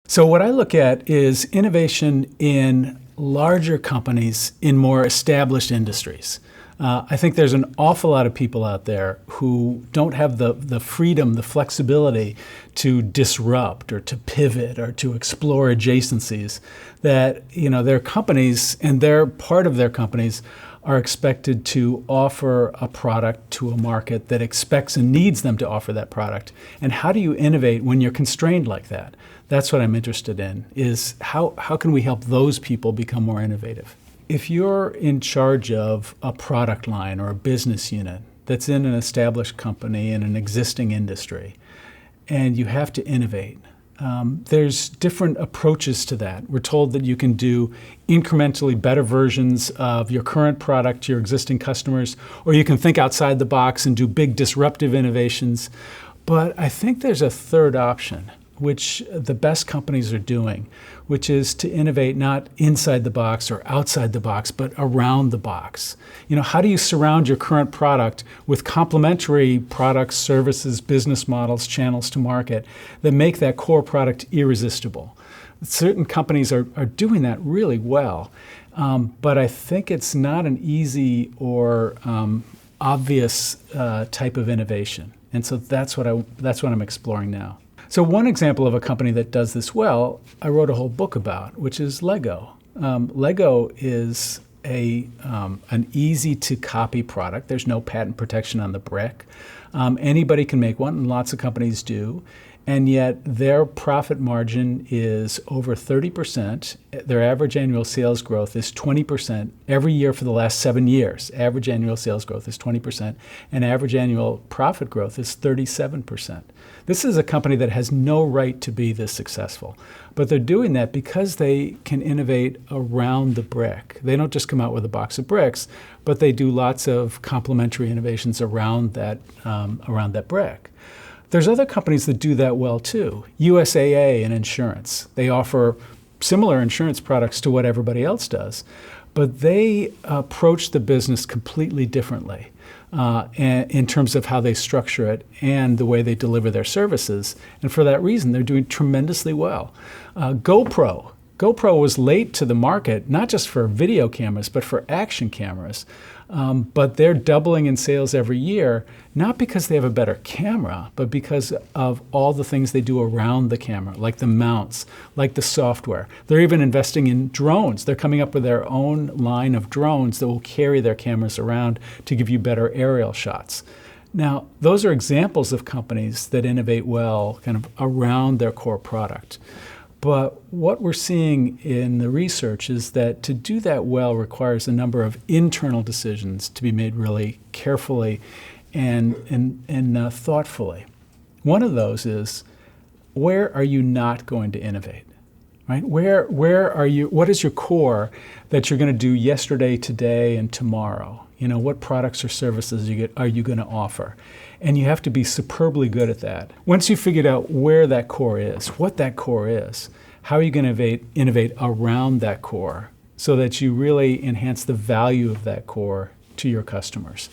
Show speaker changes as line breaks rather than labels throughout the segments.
So what I look at is innovation in larger companies in more established industries. I think there's an awful lot of people out there who don't have the freedom, the flexibility to disrupt or to pivot or to explore adjacencies that, their companies and their part of their companies are expected to offer a product to a market that expects and needs them to offer that product. And how do you innovate when you're constrained like that? That's what I'm interested in, is how can we help those people become more innovative? If you're in charge of a product line or a business unit that's in an established company in an existing industry, and you have to innovate, there's different approaches to that. We're told that you can do incrementally better versions of your current product to your existing customers, or you can think outside the box and do big disruptive innovations. But I think there's a third option, which the best companies are doing, which is to innovate not inside the box or outside the box, but around the box. How do you surround your current product with complementary products, services, business models, channels to market that make that core product irresistible? Certain companies are doing that really well, but I think it's not an easy or obvious type of innovation. And so that's what I'm exploring now. So one example of a company that does this well, I wrote a whole book about, which is Lego. Lego is an easy-to-copy product. There's no patent protection on the brick. Anybody can make one, and lots of companies do. And yet their profit margin is over 30%. Their average annual sales growth is 20% every year for the last 7 years. Average annual sales growth is 20%, and average annual profit growth is 37%. This is a company that has no right to be this successful, but they're doing that because they can innovate around the brick. They don't just come out with a box of bricks, but they do lots of complementary innovations around that brick. There's other companies that do that well too. USAA in insurance. They offer similar insurance products to what everybody else does, but they approach the business completely differently in terms of how they structure it and the way they deliver their services. And for that reason, they're doing tremendously well. GoPro was late to the market, not just for video cameras, but for action cameras. But they're doubling in sales every year, not because they have a better camera, but because of all the things they do around the camera, like the mounts, like the software. They're even investing in drones. They're coming up with their own line of drones that will carry their cameras around to give you better aerial shots. Now, those are examples of companies that innovate well kind of around their core product. But what we're seeing in the research is that to do that well requires a number of internal decisions to be made really carefully and thoughtfully. One of those is, where are you not going to innovate? Right? Where are you? What is your core that you're going to do yesterday, today, and tomorrow? What products or services are you going to offer? And you have to be superbly good at that. Once you've figured out where that core is, what that core is, how are you going to innovate around that core so that you really enhance the value of that core to your customers?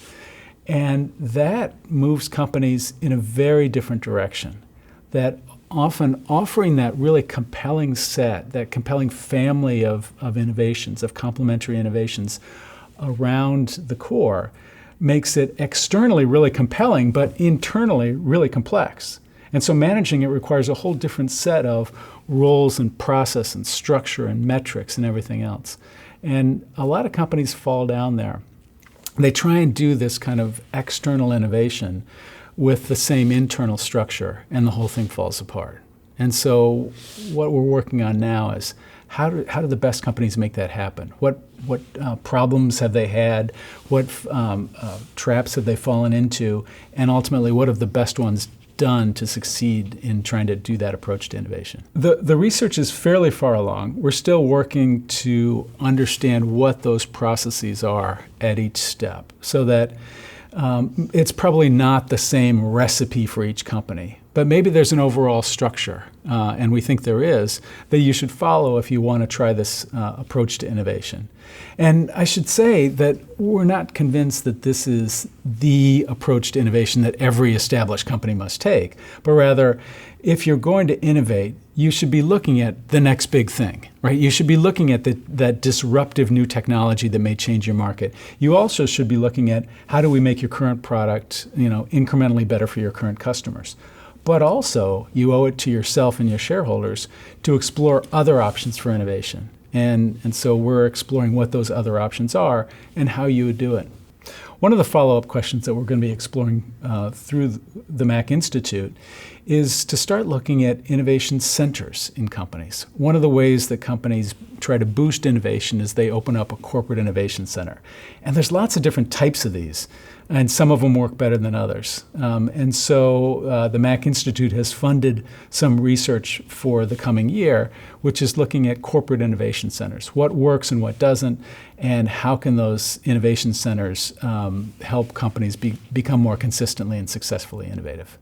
And that moves companies in a very different direction. That often offering that really compelling set, that compelling family of innovations, of complementary innovations around the core, makes it externally really compelling, but internally really complex. And so managing it requires a whole different set of roles and process and structure and metrics and everything else. And a lot of companies fall down there. They try and do this kind of external innovation with the same internal structure, and the whole thing falls apart. And so what we're working on now is how do the best companies make that happen? What problems have they had? What traps have they fallen into? And ultimately, what have the best ones done to succeed in trying to do that approach to innovation? The research is fairly far along. We're still working to understand what those processes are at each step, so that it's probably not the same recipe for each company, but maybe there's an overall structure and we think there is, that you should follow if you want to try this approach to innovation. And I should say that we're not convinced that this is the approach to innovation that every established company must take, but rather, if you're going to innovate, you should be looking at the next big thing, right? You should be looking at that disruptive new technology that may change your market. You also should be looking at how do we make your current product, incrementally better for your current customers. But also, you owe it to yourself and your shareholders to explore other options for innovation. And so we're exploring what those other options are and how you would do it. One of the follow-up questions that we're going to be exploring through the Mac Institute is to start looking at innovation centers in companies. One of the ways that companies try to boost innovation is they open up a corporate innovation center. And there's lots of different types of these, and some of them work better than others. And so the Mac Institute has funded some research for the coming year, which is looking at corporate innovation centers. What works and what doesn't, and how can those innovation centers help companies become more consistently and successfully innovative.